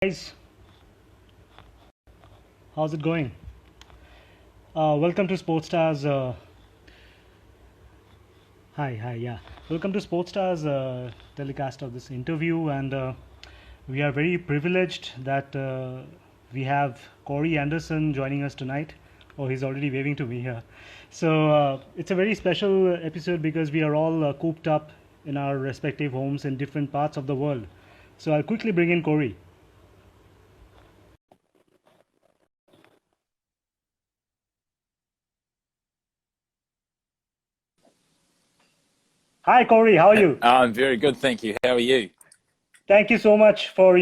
Guys, how's it going? Welcome to Sports Stars. Hi, yeah. Welcome to Sports Stars telecast of this interview, and we are very privileged that we have Corey Anderson joining us tonight. Oh, he's already waving to me here. So it's a very special episode because we are all cooped up in our respective homes in different parts of the world. So I'll quickly bring in Corey. Hi, Corey. How are you? I'm very good, thank you. How are you? Thank you so much for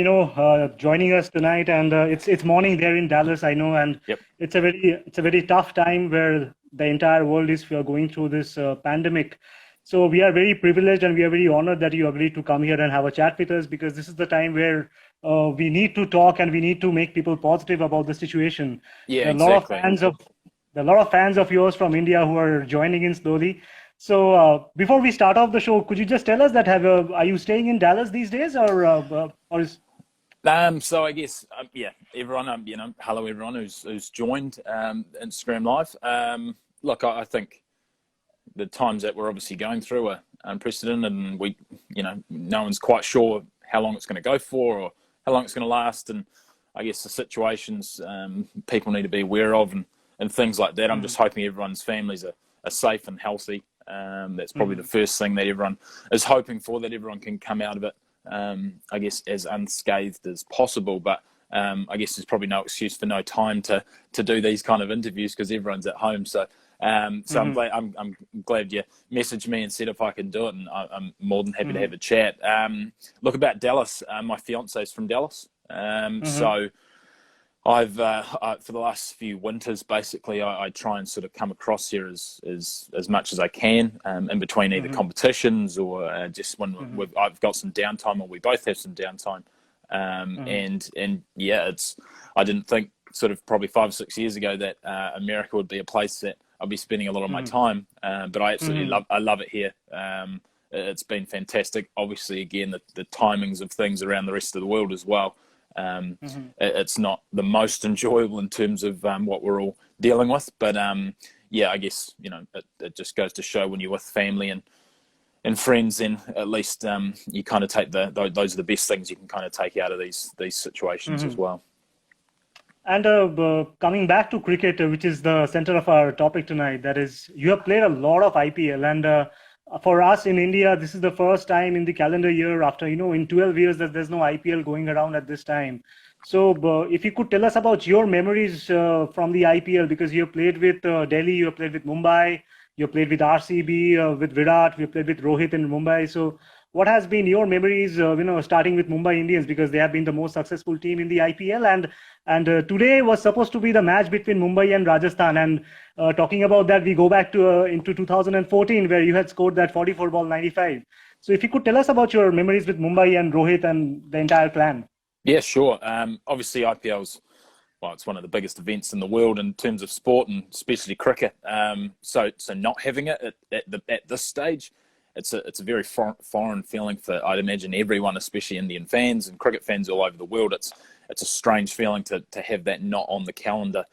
joining us tonight. And it's morning there in Dallas, I know, and Yep. it's a very tough time where the entire world is going through this pandemic. So we are very privileged and we are very honored that you agreed to come here and have a chat with us, because this is the time where we need to talk and we need to make people positive about the situation. Yeah, There are a lot of exactly. fans of yours from India who are joining in slowly. So before we start off the show, could you just tell us that are you staying in Dallas these days, or is So I guess yeah, everyone, hello everyone who's joined Instagram Live. Look, I think the times that we're obviously going through are unprecedented, and no one's quite sure how long it's going to go for or how long it's going to last, and I guess the situations people need to be aware of and things like that. I'm just hoping everyone's families are safe and healthy. That's probably the first thing that everyone is hoping for, that everyone can come out of it, I guess, as unscathed as possible. But I guess there's probably no excuse for no time to do these kind of interviews because everyone's at home. So I'm glad you messaged me and said if I can do it, and I'm more than happy to have a chat. Look, about Dallas, my fiance is from Dallas, so I've for the last few winters, basically, I try and sort of come across here as much as I can, in between either competitions or just when I've got some downtime, or we both have some downtime. And yeah, I didn't think sort of probably 5 or 6 years ago that America would be a place that I'd be spending a lot of my time, but I absolutely love it here. It's been fantastic. Obviously, again, the timings of things around the rest of the world as well. It's not the most enjoyable in terms of what we're all dealing with, but yeah, I guess it just goes to show when you're with family and friends, then at least you kind of take those are the best things you can kind of take out of these situations as well. and coming back to cricket, which is the center of our topic tonight, that is, you have played a lot of IPL, and for us in India, this is the first time in the calendar year after in 12 years that there's no IPL going around at this time. So if you could tell us about your memories from the IPL, because you have played with Delhi, you have played with Mumbai, you have played with RCB, with Virat, you have played with Rohit in Mumbai. So what has been your memories, starting with Mumbai Indians, because they have been the most successful team in the IPL, and today was supposed to be the match between Mumbai and Rajasthan. And talking about that, we go back to into 2014, where you had scored that 44 ball 95. So if you could tell us about your memories with Mumbai and Rohit and the entire clan. Yeah, sure. Obviously, IPL's, well, it's one of the biggest events in the world in terms of sport, and especially cricket. So not having it at this stage, it's a very foreign feeling for, I'd imagine, everyone, especially Indian fans and cricket fans all over the world. It's a strange feeling to have that not on the calendar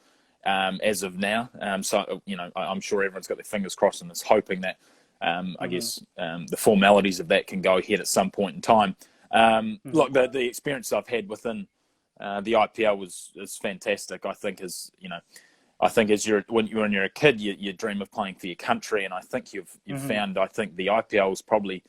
as of now. So I'm sure everyone's got their fingers crossed and is hoping that I guess the formalities of that can go ahead at some point in time. Look, the experience I've had within the IPL is fantastic. I think when you're a kid, you dream of playing for your country, and I think you've found, I think the IPL has probably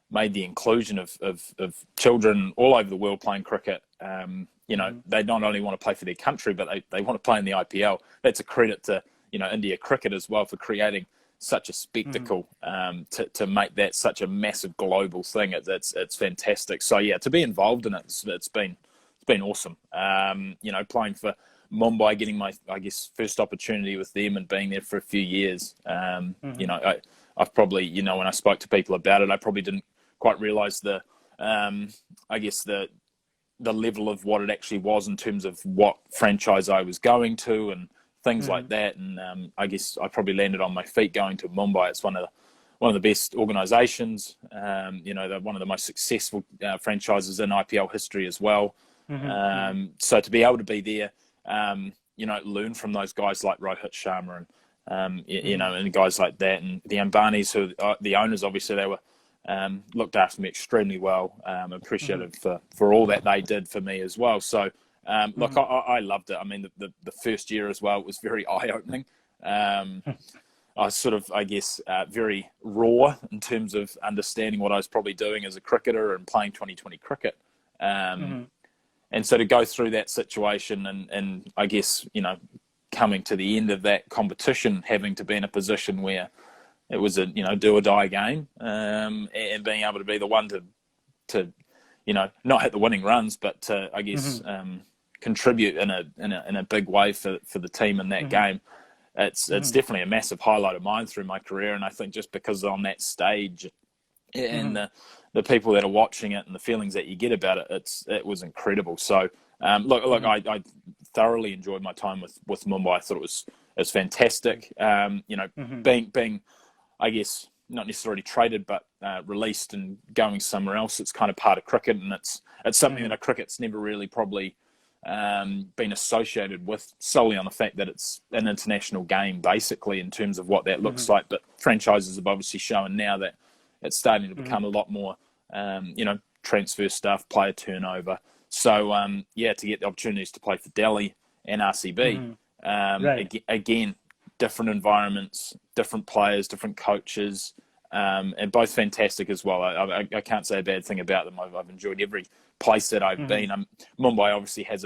made the inclusion of children all over the world playing cricket. They not only want to play for their country, but they want to play in the IPL. That's a credit to India cricket as well for creating such a spectacle, to make that such a massive global thing. It's fantastic. So yeah, to be involved in it, it's been awesome. Playing for Mumbai, getting my, I guess, first opportunity with them and being there for a few years. I've probably, when I spoke to people about it, I probably didn't quite realise the level of what it actually was in terms of what franchise I was going to and things like that. And I guess I probably landed on my feet going to Mumbai. It's one of the best organisations. They're one of the most successful franchises in IPL history as well. So to be able to be there, learn from those guys like Rohit Sharma and and guys like that, and the Ambanis, who the owners, obviously they were looked after me extremely well. Appreciative for all that they did for me as well. So look, I loved it. I mean, the first year as well was very eye-opening. I was sort of, I guess, very raw in terms of understanding what I was probably doing as a cricketer and playing 2020 cricket. And so to go through that situation and I guess, coming to the end of that competition, having to be in a position where it was a, do or die game, and being able to be the one to not hit the winning runs, but to, I guess, contribute in a big way for the team in that game. It's definitely a massive highlight of mine through my career. And I think just because on that stage and the people that are watching it and the feelings that you get about it, it was incredible. So look, I thoroughly enjoyed my time with Mumbai. I thought it was fantastic. Being, I guess, not necessarily traded, but released and going somewhere else, it's kind of part of cricket, and it's something that cricket's never really probably been associated with, solely on the fact that it's an international game, basically, in terms of what that looks like. But franchises have obviously shown now that it's starting to become a lot more, transfer stuff, player turnover. So, to get the opportunities to play for Delhi and RCB, again, different environments, different players, different coaches, and both fantastic as well. I can't say a bad thing about them. I've enjoyed every place that I've been. Mumbai obviously has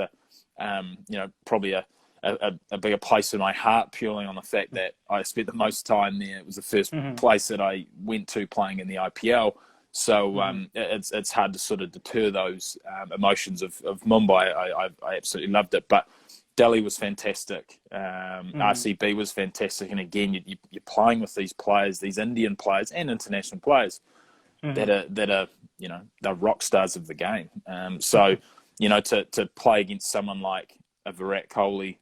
probably a bigger place in my heart, purely on the fact that I spent the most time there. It was the first place that I went to playing in the IPL. So it's hard to sort of deter those emotions of Mumbai. I absolutely loved it. But Delhi was fantastic. RCB was fantastic. And again, you're playing with these players, these Indian players and international players that are they're rock stars of the game. So to play against someone like a Virat Kohli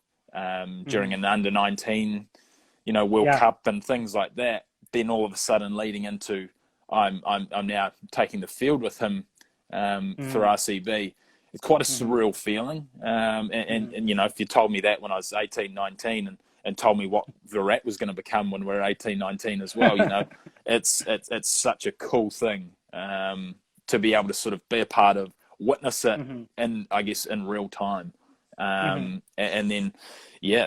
during an under-19 World Cup and things like that, then all of a sudden leading into I'm now taking the field with him for RCB. It's quite a surreal feeling. And if you told me that when I was 18, 19 and told me what Virat was going to become when we were 18, 19 as well, it's such a cool thing to be able to sort of be a part of, witness it, and I guess in real time. And then,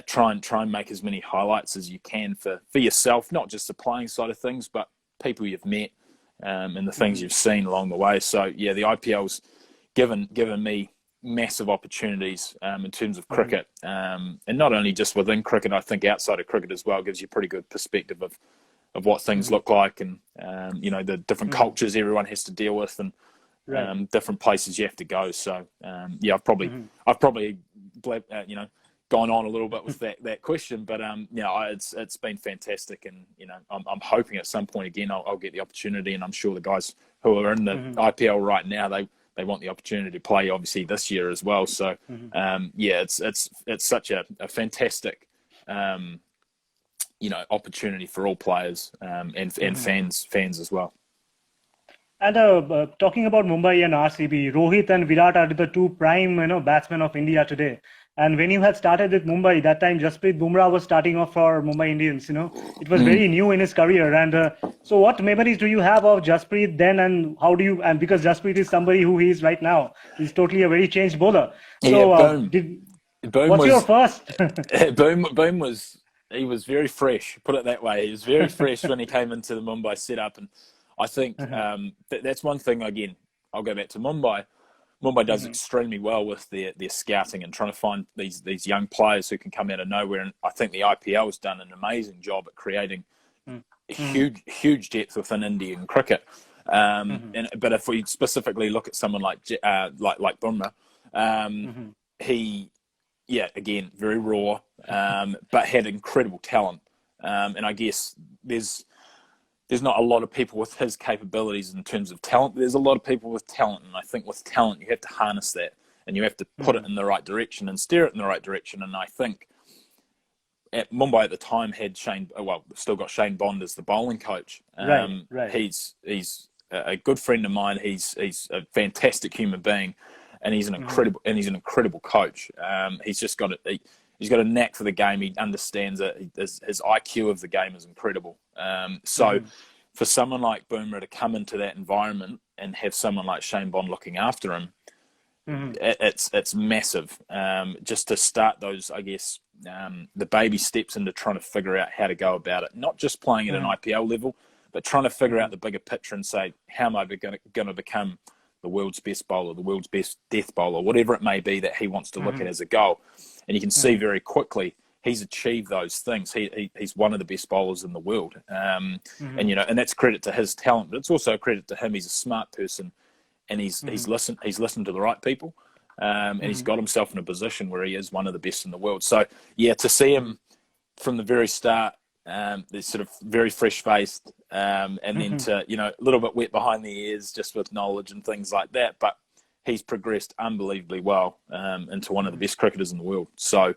try and make as many highlights as you can for yourself, not just the playing side of things, but people you've met and the things you've seen along the way. So, the IPL's given me massive opportunities in terms of cricket, and not only just within cricket, I think outside of cricket as well, gives you a pretty good perspective of what things look like, and the different cultures everyone has to deal with, and different places you have to go. So I've probably gone on a little bit with that question, but it's been fantastic, and I'm hoping at some point again I'll get the opportunity, and I'm sure the guys who are in the IPL right now, they want the opportunity to play obviously this year as well. So it's such a fantastic opportunity for all players and fans as well. And talking about Mumbai and RCB, Rohit and Virat are the two prime batsmen of India today. And when you had started with Mumbai, that time Jasprit Bumrah was starting off for Mumbai Indians. It was very new in his career. And so, what memories do you have of Jasprit then, and how do you? And because Jasprit is somebody who he is right now, he's totally a very changed bowler. So, what's your first? Boom was very fresh. Put it that way. He was very fresh when he came into the Mumbai setup, and I think that's one thing. Again, I'll go back to Mumbai. Mumbai does extremely well with their scouting and trying to find these young players who can come out of nowhere. And I think the IPL has done an amazing job at creating huge depth within Indian cricket. But if we specifically look at someone like Bumrah, he, again, very raw, but had incredible talent. And I guess there's not a lot of people with his capabilities in terms of talent. There's a lot of people with talent, and I think with talent you have to harness that, and you have to put it in the right direction and steer it in the right direction. And I think at Mumbai at the time had still got Shane Bond as the bowling coach. Right. He's a good friend of mine. He's a fantastic human being. and he's an incredible coach. He's just got it. He's got a knack for the game. He understands it. His IQ of the game is incredible. So for someone like Boomer to come into that environment and have someone like Shane Bond looking after him, it's massive. Just to start those, I guess, the baby steps into trying to figure out how to go about it. Not just playing at an IPL level, but trying to figure out the bigger picture and say, how am I going to become the world's best bowler, the world's best death bowler, whatever it may be that he wants to look at as a goal. And you can see very quickly he's achieved those things. He's one of the best bowlers in the world. And that's credit to his talent, but it's also a credit to him. He's a smart person, and he's listened to the right people. And he's got himself in a position where he is one of the best in the world. So yeah, to see him from the very start, they're sort of very fresh-faced, and then to, a little bit wet behind the ears just with knowledge and things like that. But he's progressed unbelievably well into one of the best cricketers in the world. So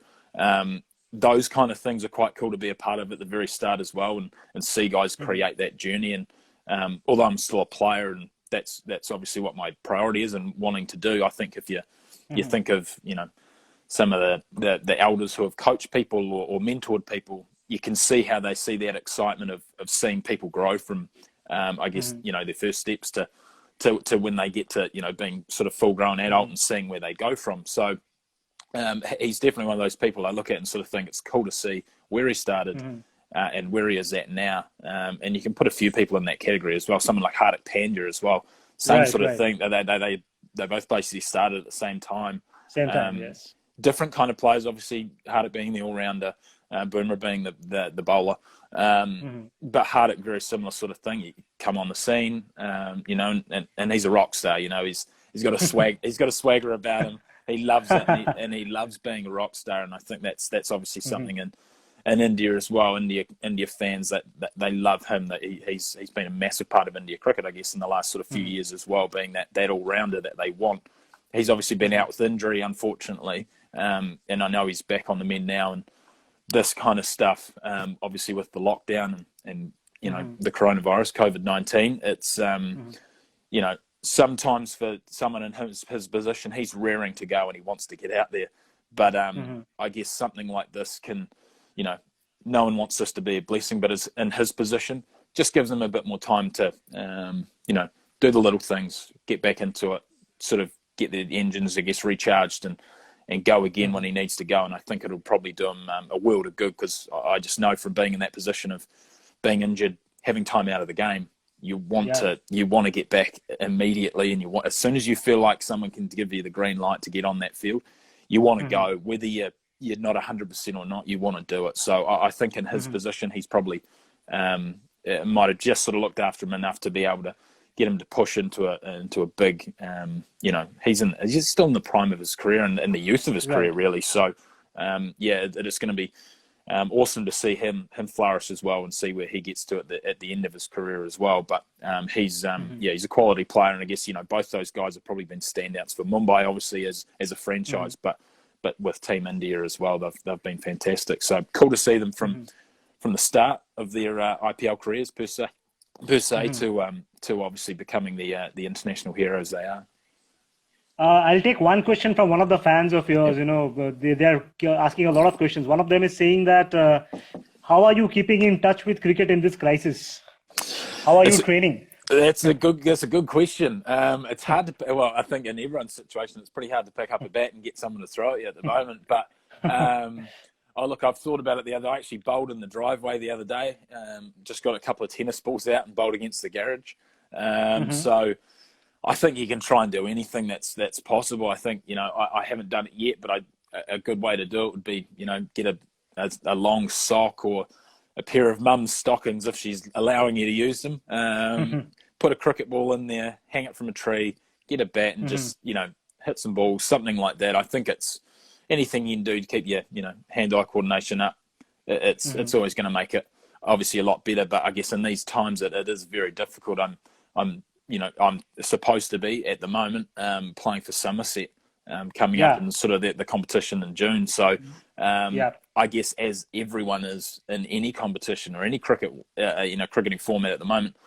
those kind of things are quite cool to be a part of at the very start as well, and see guys create that journey. And although I'm still a player, and that's obviously what my priority is and wanting to do, I think if you think of, some of the elders who have coached people or mentored people, you can see how they see that excitement of seeing people grow from, I guess, their first steps to when they get to, being sort of full grown adult and seeing where they go from. So he's definitely one of those people I look at and sort of think it's cool to see where he started and where he is at now. And you can put a few people in that category as well. Someone like Hardik Pandya as well. Same sort of thing. They both basically started at the same time. Yes. Different kind of players, obviously, Hardik being the all-rounder, Boomer being the bowler. But Hardik, very similar sort of thing. You come on the scene, and he's a rock star. He's got a swag. He's got a swagger about him. He loves it, and he loves being a rock star. And I think that's obviously something in India as well. India fans that they love him. That he's been a massive part of India cricket, I guess, in the last sort of few years as well, being that all-rounder that they want. He's obviously been out with injury, unfortunately, and I know he's back on the mend now. And this kind of stuff, obviously with the lockdown and the coronavirus, COVID-19, it's sometimes for someone in his position, he's raring to go and he wants to get out there. But I guess something like this can, no one wants this to be a blessing, but is in his position, just gives him a bit more time to, do the little things, get back into it, sort of get the engines, I guess, recharged and go again when he needs to go. And I think it'll probably do him a world of good, because I just know from being in that position of being injured, having time out of the game, you want to get back immediately, and as soon as you feel like someone can give you the green light to get on that field, you want to go, whether you're not 100% or not, you want to do it. So I think in his position, he's probably might have just sort of looked after him enough to be able to get him to push into a big, he's still in the prime of his career and the youth of his career, really. So it is going to be awesome to see him flourish as well, and see where he gets to at the end of his career as well. But he's a quality player, and I guess both those guys have probably been standouts for Mumbai, obviously as a franchise, but with Team India as well, they've been fantastic. So cool to see them from the start of their IPL careers per se to obviously becoming the international heroes they are. I'll take one question from one of the fans of yours. They're asking a lot of questions. One of them is saying that, how are you keeping in touch with cricket in this crisis? How are you training? That's a good question. It's hard to, I think in everyone's situation, it's pretty hard to pick up a bat and get someone to throw at you at the moment. But I've thought about it the other day. I actually bowled in the driveway the other day. Just got a couple of tennis balls out and bowled against the garage. So I think you can try and do anything that's possible. I think, I haven't done it yet, but a good way to do it would be, get a long sock or a pair of mum's stockings if she's allowing you to use them. Put a cricket ball in there, hang it from a tree, get a bat and just, hit some balls, something like that. I think it's anything you can do to keep your, hand-eye coordination up. It's always going to make it obviously a lot better. But I guess in these times it is very difficult. I'm supposed to be at the moment playing for Somerset, coming up in sort of the competition in June. So I guess as everyone is in any competition or any cricket, cricketing format at the moment,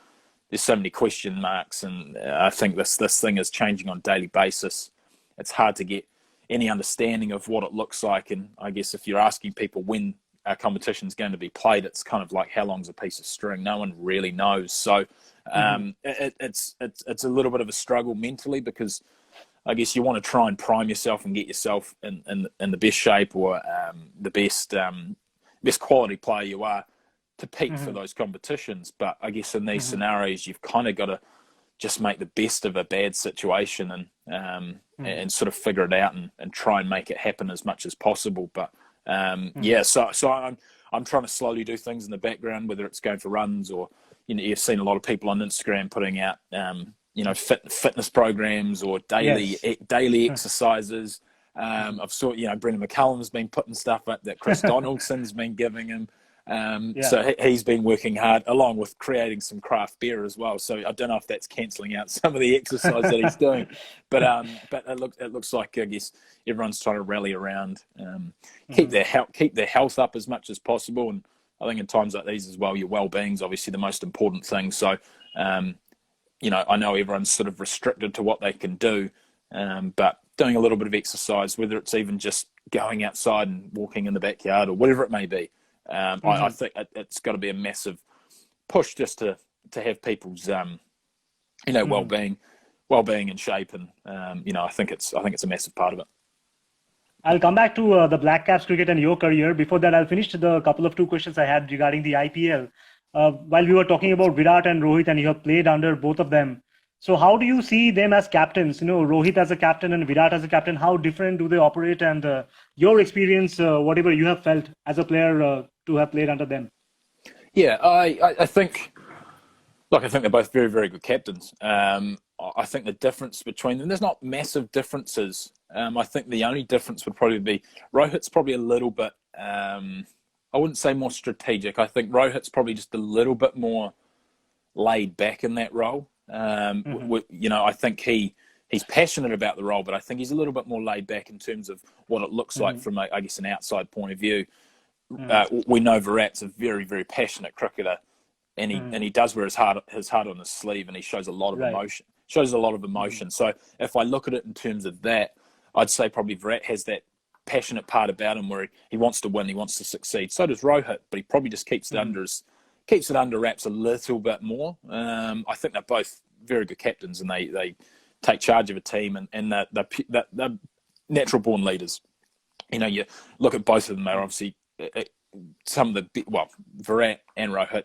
there's so many question marks, and I think this thing is changing on a daily basis. it's hard to get any understanding of what it looks like. And I guess if you're asking people when a competition's going to be played, it's kind of like how long's a piece of string. No one really knows. So it's a little bit of a struggle mentally, because I guess you want to try and prime yourself and get yourself in the best shape, or the best quality player you are, to peak for those competitions. But I guess in these scenarios, you've kind of got to just make the best of a bad situation and sort of figure it out and try and make it happen as much as possible. But so I'm trying to slowly do things in the background, whether it's going for runs, or you've seen a lot of people on Instagram putting out fitness programs or daily exercises. I've saw Brendan McCullum's been putting stuff up that Chris Donaldson's been giving him. So he's been working hard, along with creating some craft beer as well. So I don't know if that's cancelling out some of the exercise that he's doing, but it looks like, I guess, everyone's trying to rally around, keep their health up as much as possible. And I think in times like these as well, your well-being is obviously the most important thing. So I know everyone's sort of restricted to what they can do, but doing a little bit of exercise, whether it's even just going outside and walking in the backyard or whatever it may be. I think it's got to be a massive push just to have people's well-being in shape, and I think it's a massive part of it. I'll come back to the Black Caps cricket and your career. Before that, I'll finish the couple of two questions I had regarding the IPL. While we were talking about Virat and Rohit, and you have played under both of them, so how do you see them as captains? Rohit as a captain and Virat as a captain, how different do they operate? And your experience, whatever you have felt as a player to have played under them. Yeah, I think they're both very, very good captains. I think the difference between them, there's not massive differences. I think the only difference would probably be Rohit's probably a little bit, I wouldn't say more strategic. I think Rohit's probably just a little bit more laid back in that role. I think he's passionate about the role, but I think he's a little bit more laid back in terms of what it looks like from, I guess, an outside point of view. We know Virat's a very, very passionate cricketer, and he does wear his heart on his sleeve, and he shows a lot of emotion. So if I look at it in terms of that, I'd say probably Virat has that passionate part about him where he wants to win, he wants to succeed. So does Rohit, but he probably just keeps it under wraps a little bit more. I think they're both very good captains, and they take charge of a team, and they're natural born leaders. You look at both of them; they're obviously some of Virat and Rohit,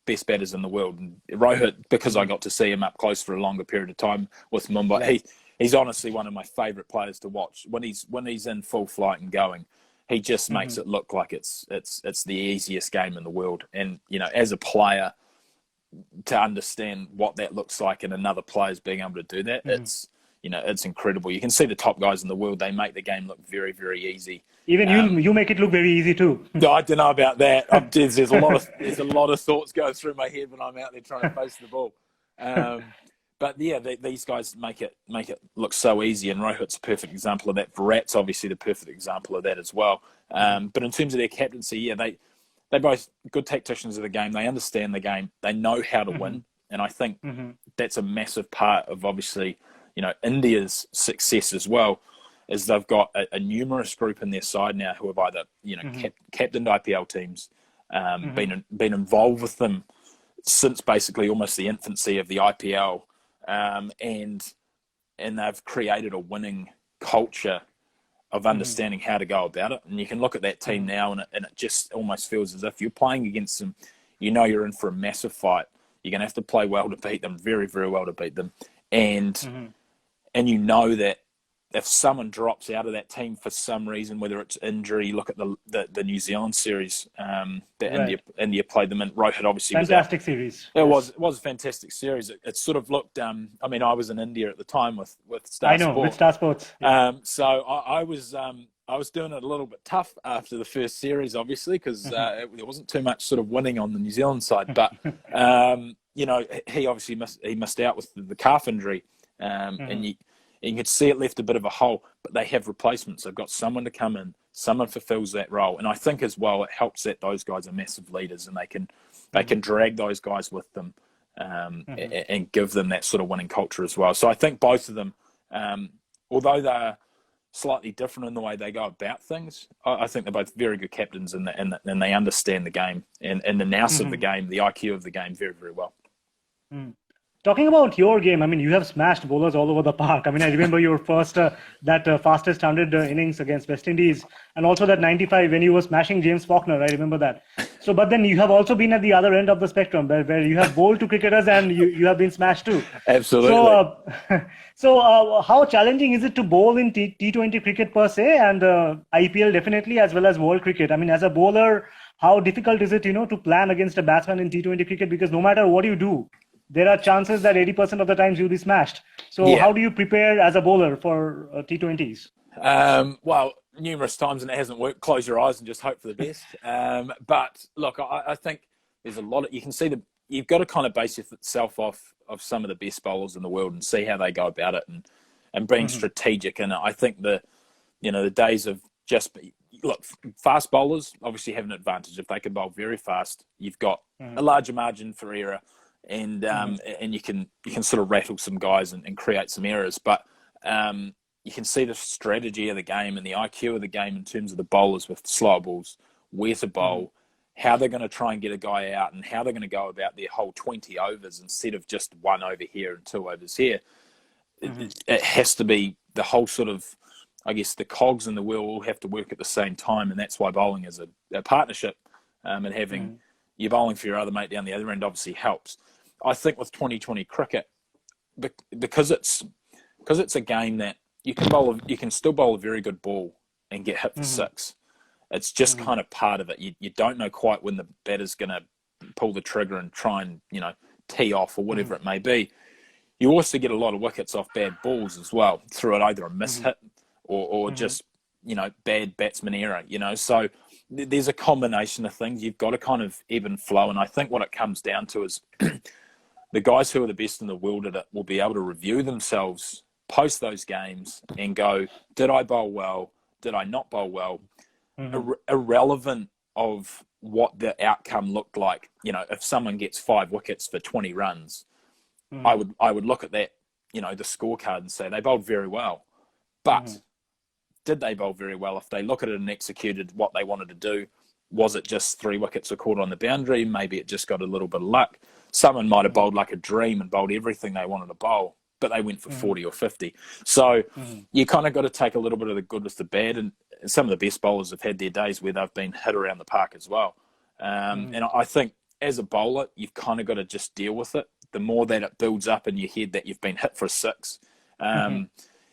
best batters in the world. And Rohit, because I got to see him up close for a longer period of time with Mumbai, he's honestly one of my favourite players to watch. When he's in full flight and going, he just makes it look like it's the easiest game in the world. And as a player, to understand what that looks like, and another player's being able to do that, it's incredible. You can see the top guys in the world; they make the game look very, very easy. Even you make it look very easy too. I don't know about that. There's a lot of thoughts going through my head when I'm out there trying to face the ball. But yeah, these guys make it look so easy, and Rohit's a perfect example of that. Virat's obviously the perfect example of that as well. But in terms of their captaincy, they're both good tacticians of the game. They understand the game. They know how to win, and I think that's a massive part of, obviously, India's success as well. Is they've got a numerous group in their side now who have either captained IPL teams, been involved with them since basically almost the infancy of the IPL, and they've created a winning culture of understanding how to go about it. And you can look at that team now, and it just almost feels as if you're playing against them. You're in for a massive fight. You're going to have to play well to beat them, very, very well to beat them, and that if someone drops out of that team for some reason, whether it's injury, look at the New Zealand series that India played them in. Rohit obviously fantastic series. It was a fantastic series. It sort of looked. I was in India at the time with Star Sport. With Star Sports. Yeah. So I was doing it a little bit tough after the first series, obviously, because there wasn't too much sort of winning on the New Zealand side. But he obviously missed out with the calf injury, and you could see it left a bit of a hole, but they have replacements. They've got someone to come in, someone fulfills that role. And I think as well, it helps that those guys are massive leaders, and they can drag those guys with them and give them that sort of winning culture as well. So I think both of them although they're slightly different in the way they go about things, I think they're both very good captains, and they understand the game and the nous of the game, the IQ of the game very, very well. Talking about your game, I mean, you have smashed bowlers all over the park. I mean, I remember your first, that fastest 100 innings against West Indies, and also that 95 when you were smashing James Faulkner. I remember that. So, but then you have also been at the other end of the spectrum, where you have bowled to cricketers and you have been smashed too. Absolutely. So, how challenging is it to bowl in T20 cricket per se, and IPL definitely, as well as world cricket? I mean, as a bowler, how difficult is it, to plan against a batsman in T20 cricket? Because no matter what you do, there are chances that 80% of the times you'll be smashed. So how do you prepare as a bowler for T20s? Well, numerous times, and it hasn't worked. Close your eyes and just hope for the best. But look, I think there's a lot of, you can see you've got to kind of base yourself off of some of the best bowlers in the world and see how they go about it, and being strategic. And I think the days of just, look, fast bowlers obviously have an advantage. If they can bowl very fast, you've got a larger margin for error. And you can sort of rattle some guys and create some errors, but you can see the strategy of the game and the IQ of the game in terms of the bowlers with slow balls, where to bowl, how they're going to try and get a guy out, and how they're going to go about their whole 20 overs instead of just 1 over here and 2 overs here. It has to be the whole sort of, I guess, the cogs in the wheel all have to work at the same time, and that's why bowling is a partnership, and having your bowling for your other mate down the other end obviously helps. I think with 2020 cricket, because it's a game that you can still bowl a very good ball and get hit for 6. It's just kind of part of it. You don't know quite when the batter's going to pull the trigger and try and tee off or whatever it may be. You also get a lot of wickets off bad balls as well, through it either a mishit or just bad batsman error. So there's a combination of things. You've got to kind of ebb and flow, and I think what it comes down to is the guys who are the best in the world at it will be able to review themselves post those games and go, did I bowl well? Did I not bowl well? Irrelevant of what the outcome looked like. If someone gets 5 wickets for 20 runs, I would look at that, the scorecard and say they bowled very well. But did they bowl very well? If they look at it and executed what they wanted to do, was it just 3 wickets were caught on the boundary? Maybe it just got a little bit of luck. Someone might have bowled like a dream and bowled everything they wanted to bowl, but they went for 40 or 50. So you kind of got to take a little bit of the good with the bad. And some of the best bowlers have had their days where they've been hit around the park as well. And I think as a bowler, you've kind of got to just deal with it. The more that it builds up in your head that you've been hit for a 6,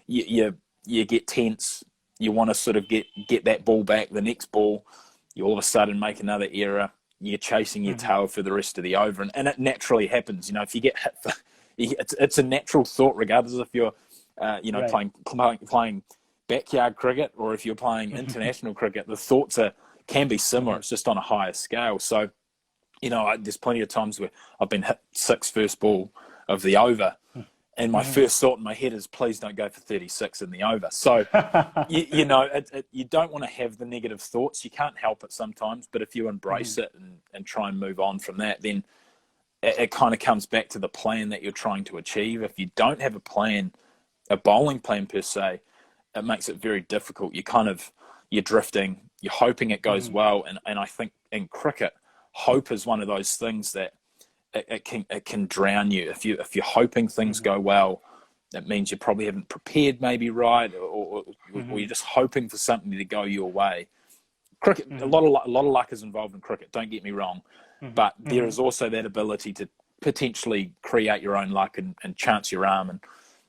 you get tense. You want to sort of get that ball back. The next ball, you all of a sudden make another error. You're chasing your tail for the rest of the over, and it naturally happens. If you get hit for, it's a natural thought, regardless if you're, playing backyard cricket or if you're playing international cricket. The thoughts can be similar. It's just on a higher scale. So, there's plenty of times where I've been hit 6 first ball of the over, and my first thought in my head is, please don't go for 36 in the over. So, you don't want to have the negative thoughts. You can't help it sometimes, but if you embrace it and try and move on from that, then it kind of comes back to the plan that you're trying to achieve. If you don't have a plan, a bowling plan per se, it makes it very difficult. You're drifting, you're hoping it goes well. And I think in cricket, hope is one of those things that it can drown you. If you're hoping things go well, that means you probably haven't prepared maybe right, or you're just hoping for something to go your way. Cricket, a lot of luck is involved in cricket. Don't get me wrong, but there is also that ability to potentially create your own luck and chance your arm.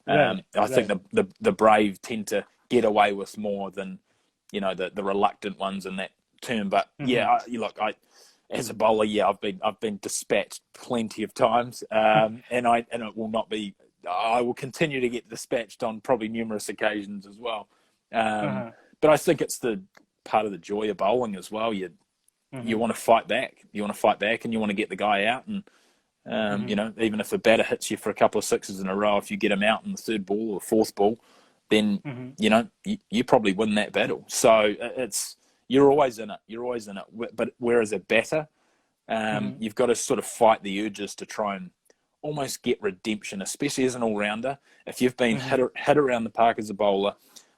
And I think the brave tend to get away with more than the reluctant ones in that term. But as a bowler, I've been dispatched plenty of times, and it will not be. I will continue to get dispatched on probably numerous occasions as well. But I think it's the part of the joy of bowling as well. You want to fight back. You want to fight back, and you want to get the guy out. And even if the batter hits you for a couple of 6s in a row, if you get him out in the 3rd ball or 4th ball, then you probably win that battle. So you're always in it. You're always in it. But whereas a batter, you've got to sort of fight the urges to try and almost get redemption, especially as an all-rounder. If you've been hit around the park as a bowler,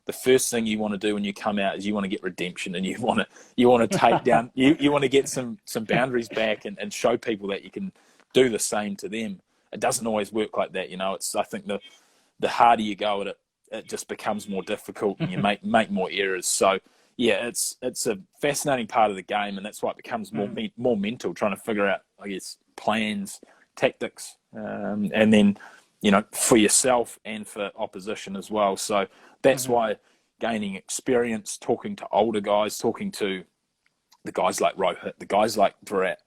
the first thing you want to do when you come out is you want to get redemption, and you want to take down, you want to get some boundaries back and show people that you can do the same to them. It doesn't always work like that, I think the harder you go at it, it just becomes more difficult, and you make more errors. So yeah, it's a fascinating part of the game, and that's why it becomes more mental, trying to figure out, I guess, plans, tactics, and then for yourself and for opposition as well. So that's why gaining experience, talking to older guys, talking to the guys like Rohit, the guys like Virat,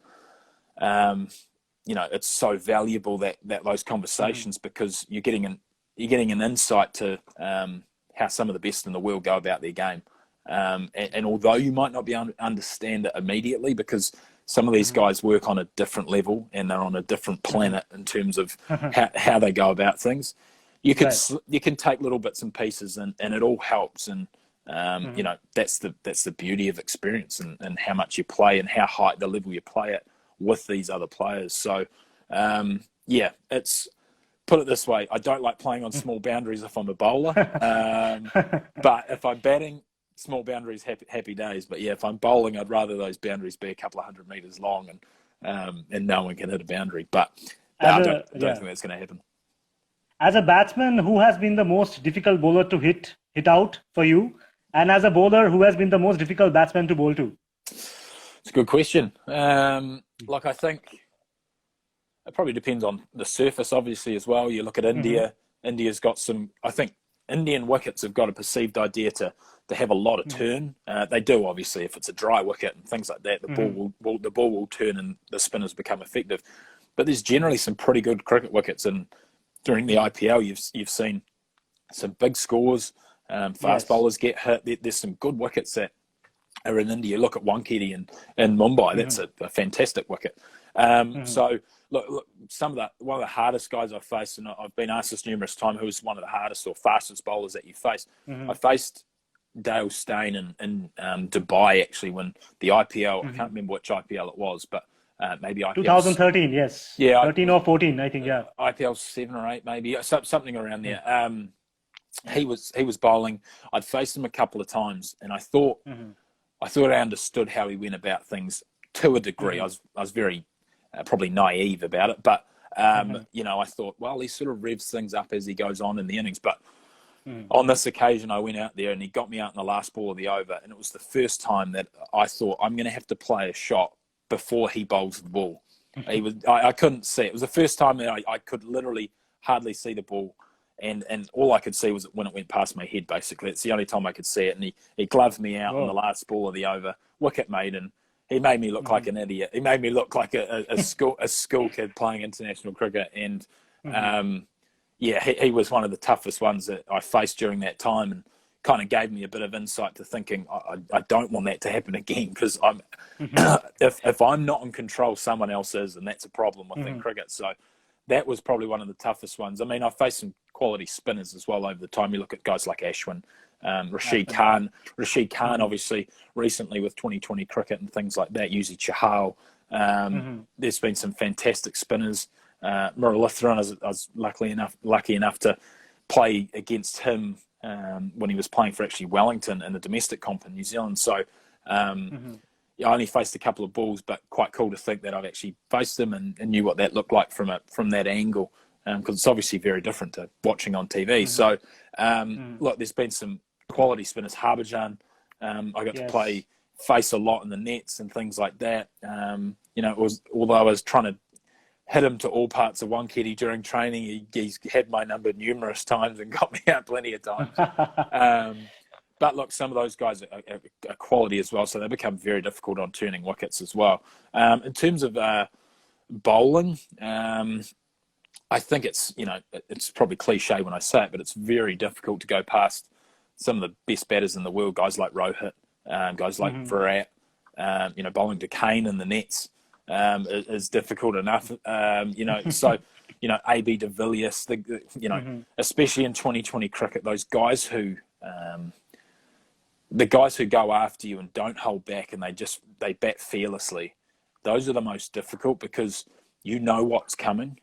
it's so valuable that those conversations, because you're getting an insight to how some of the best in the world go about their game. And although you might not be able to understand it immediately, because some of these guys work on a different level and they're on a different planet in terms of how they go about things, you can take little bits and pieces, and it all helps. And that's the beauty of experience, and how much you play and how high the level you play at with these other players. So it's, put it this way, I don't like playing on small boundaries if I'm a bowler, but if I'm batting, small boundaries, happy days. But yeah, if I'm bowling, I'd rather those boundaries be a couple of 100 meters long, and no one can hit a boundary. But I don't think that's going to happen. As a batsman, who has been the most difficult bowler to hit out for you? And as a bowler, who has been the most difficult batsman to bowl to? It's a good question. I think it probably depends on the surface, obviously, as well. You look at India. India's got some, I think, Indian wickets have got a perceived idea to have a lot of turn. They do, obviously, if it's a dry wicket and things like that, the ball will turn and the spinners become effective. But there's generally some pretty good cricket wickets, and during the IPL, you've seen some big scores. Fast bowlers get hit. There's some good wickets that are in India. Look at Wankhede in Mumbai. That's a fantastic wicket. So look, one of the hardest guys I've faced, and I've been asked this numerous times, who was one of the hardest or fastest bowlers that you faced. I faced Dale Steyn in Dubai, actually, when the IPL, I can't remember which IPL it was, but maybe IPL 2013, yes. Yeah, 13 or 14, I think, yeah. IPL 7 or 8, maybe, something around there. He was bowling. I'd faced him a couple of times, and I thought I understood how he went about things to a degree. I was very probably naive about it, but I thought, well, he sort of revs things up as he goes on in the innings. But on this occasion, I went out there and he got me out in the last ball of the over, and it was the first time that I thought, I'm going to have to play a shot before he bowls the ball. I couldn't see it. It was the first time that I could literally hardly see the ball, and all I could see was when it went past my head. Basically, it's the only time I could see it. And he gloved me out on the last ball of the over, wicket made, and he made me look like an idiot. He made me look like a school kid playing international cricket. And he was one of the toughest ones that I faced during that time, and kind of gave me a bit of insight to thinking I don't want that to happen again, because I'm if I'm not in control, someone else is, and that's a problem within cricket. So that was probably one of the toughest ones. I mean, I faced some quality spinners as well over the time. You look at guys like Ashwin, Rashid Khan, obviously recently with 2020 cricket and things like that. Yuzi Chahal. There's been some fantastic spinners. Muralitharan, I was lucky enough to play against him when he was playing for actually Wellington in the domestic comp in New Zealand. So I only faced a couple of balls, but quite cool to think that I've actually faced him and knew what that looked like from that angle, because it's obviously very different to watching on TV. So look, there's been some quality spinners. Harbhajan, I got to face a lot in the nets and things like that. It was, although I was trying to hit him to all parts of Wankhede during training, he's had my number numerous times and got me out plenty of times. But look, some of those guys are quality as well, so they become very difficult on turning wickets as well. In terms of bowling, I think it's probably cliche when I say it, but it's very difficult to go past some of the best batters in the world, guys like Rohit, guys like Virat, bowling to Kane in the nets is difficult enough. So AB de Villiers, especially in 2020 cricket, those guys who the guys who go after you and don't hold back and they bat fearlessly, those are the most difficult, because you know what's coming,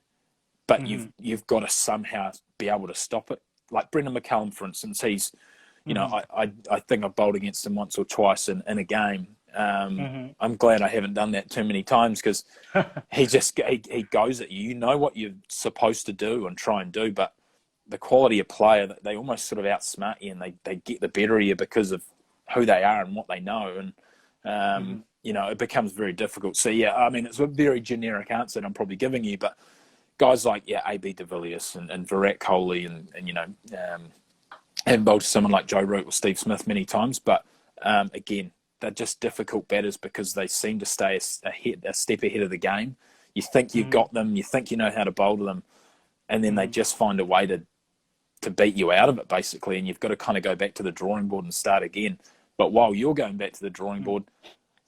but you've got to somehow be able to stop it. Like Brendan McCullum, for instance, he's, you know, I think I've bowled against him once or twice in a game. I'm glad I haven't done that too many times, because he goes at you. You know what you're supposed to do and try and do, but the quality of player, that they almost sort of outsmart you, and they get the better of you because of who they are and what they know. And, you know, it becomes very difficult. So, yeah, I mean, it's a very generic answer that I'm probably giving you, but guys like, AB de Villiers and Virat Kohli and you know, and bowled to someone like Joe Root or Steve Smith many times. But, again, they're just difficult batters because they seem to stay a step ahead of the game. You think you've got them, you think you know how to bowl to them, and then they just find a way to beat you out of it, basically, and you've got to kind of go back to the drawing board and start again. But while you're going back to the drawing board,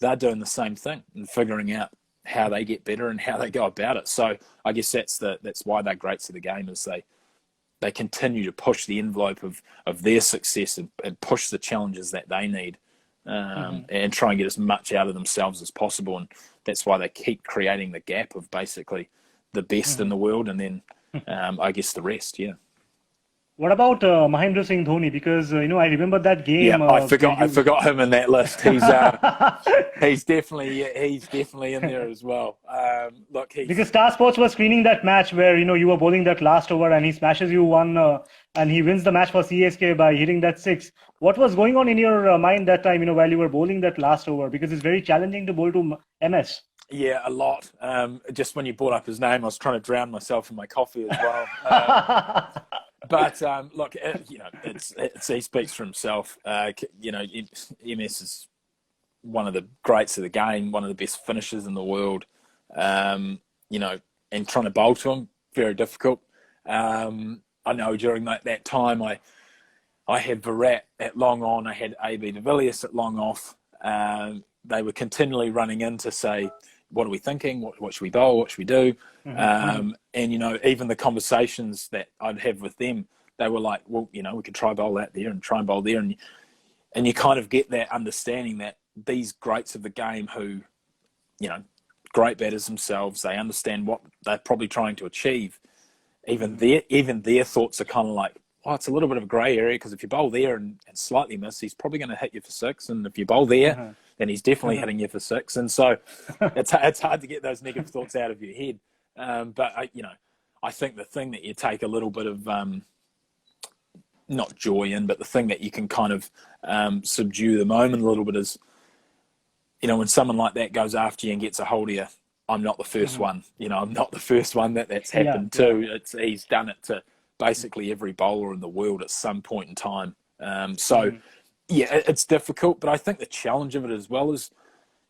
they're doing the same thing and figuring out how they get better and how they go about it. So I guess that's why they're greats of the game, is they continue to push the envelope of their success and push the challenges that they need, and try and get as much out of themselves as possible. And that's why they keep creating the gap of basically the best in the world, and then I guess the rest, What about Mahendra Singh Dhoni? Because you know, I remember that game. Yeah, I forgot him in that list. He's definitely in there as well. Look, because Star Sports was screening that match where, you know, you were bowling that last over and he smashes you one, and he wins the match for CSK by hitting that six. What was going on in your mind that time, you know, while you were bowling that last over? Because it's very challenging to bowl to MS. Yeah, a lot. Just when you brought up his name, I was trying to drown myself in my coffee as well. But look, you know, he speaks for himself. You know, MS is one of the greats of the game, one of the best finishers in the world. You know, and trying to bowl to him, very difficult. I know during that time, I had Virat at long on, I had AB de Villiers at long off. They were continually running in to say, what are we thinking? What should we bowl? What should we do? And, you know, even the conversations that I'd have with them, they were like, well, you know, we could try bowl that there and try and bowl there. And you kind of get that understanding that these greats of the game who, you know, great batters themselves, they understand what they're probably trying to achieve. Even their thoughts are kind of like, oh, it's a little bit of a grey area, because if you bowl there and slightly miss, he's probably going to hit you for six. And if you bowl there, then he's definitely hitting you for six. And so it's hard to get those negative thoughts out of your head. But, you know, I think the thing that you take a little bit of, not joy in, but the thing that you can kind of subdue the moment a little bit is, you know, when someone like that goes after you and gets a hold of you, I'm not the first one. You know, I'm not the first one that's happened to. He's done it to basically every bowler in the world at some point in time. Yeah, it's difficult, but I think the challenge of it as well is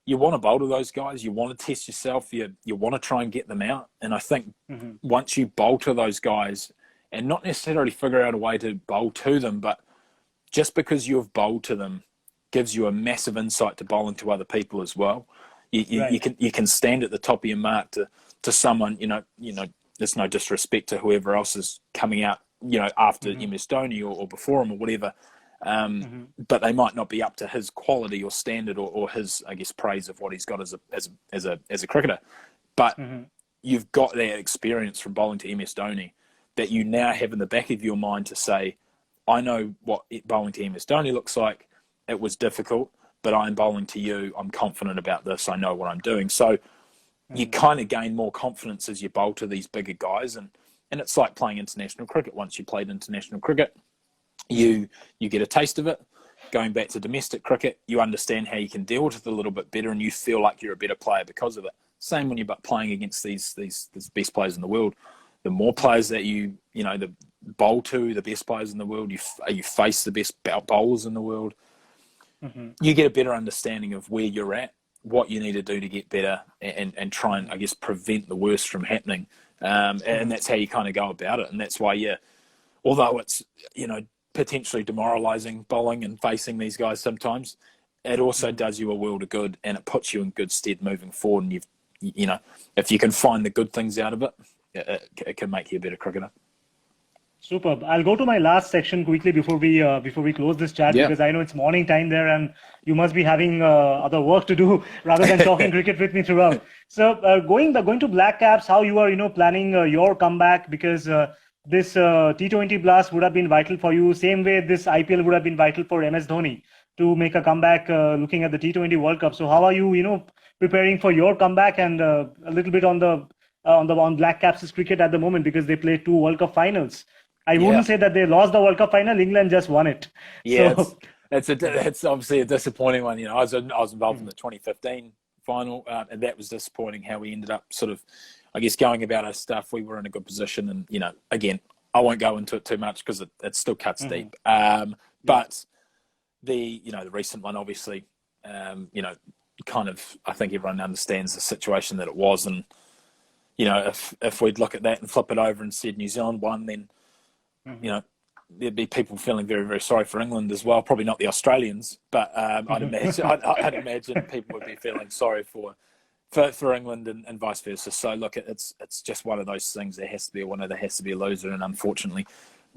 you want to bowl to those guys, you want to test yourself, you want to try and get them out. And I think once you bowl to those guys, and not necessarily figure out a way to bowl to them, but just because you've bowled to them gives you a massive insight to bowling to other people as well. You can stand at the top of your mark to someone, you know, there's no disrespect to whoever else is coming out, you know, after MS Dhoni or before him or whatever. But they might not be up to his quality or standard or his, I guess, praise of what he's got as a cricketer. But you've got that experience from bowling to MS Dhoni that you now have in the back of your mind to say, I know what bowling to MS Dhoni looks like. It was difficult, but I'm bowling to you. I'm confident about this. I know what I'm doing. So you kind of gain more confidence as you bowl to these bigger guys. And it's like playing international cricket. Once you played international cricket, you get a taste of it. Going back to domestic cricket, you understand how you can deal with it a little bit better, and you feel like you're a better player because of it. Same when you're playing against these best players in the world. The more players that you bowl to, the best players in the world, you face the best bowlers in the world, you get a better understanding of where you're at, what you need to do to get better, and try and, I guess, prevent the worst from happening. And that's how you kind of go about it. And that's why, although it's, you know, potentially demoralising bowling and facing these guys sometimes, it also does you a world of good, and it puts you in good stead moving forward. And you know, if you can find the good things out of it, it can make you a better cricketer. Superb. I'll go to my last section quickly before we close this chat, Yeah. because I know it's morning time there and you must be having other work to do rather than talking cricket with me throughout. So going to Black Caps, how you are planning your comeback, because this T20 blast would have been vital for you. Same way this IPL would have been vital for MS Dhoni to make a comeback. Looking at the T20 World Cup, so how are you preparing for your comeback, and a little bit on the on Black Caps' cricket at the moment, because they played two World Cup finals. I Yeah. wouldn't say that they lost the World Cup final. England just won it. Yeah, So, it's obviously a disappointing one. I was involved in the 2015 final, and that was disappointing how we ended up sort of, I guess, going about our stuff. We were in a good position, and again, I won't go into it too much because it still cuts deep. But the recent one, obviously, kind of, I think everyone understands the situation that it was, and if we'd look at that and flip it over and said New Zealand won, then there'd be people feeling very, very sorry for England as well. Probably not the Australians, but I'd imagine people would be feeling sorry for England and vice versa. So look, it's just one of those things. There has to be a winner, there has to be a loser, and unfortunately,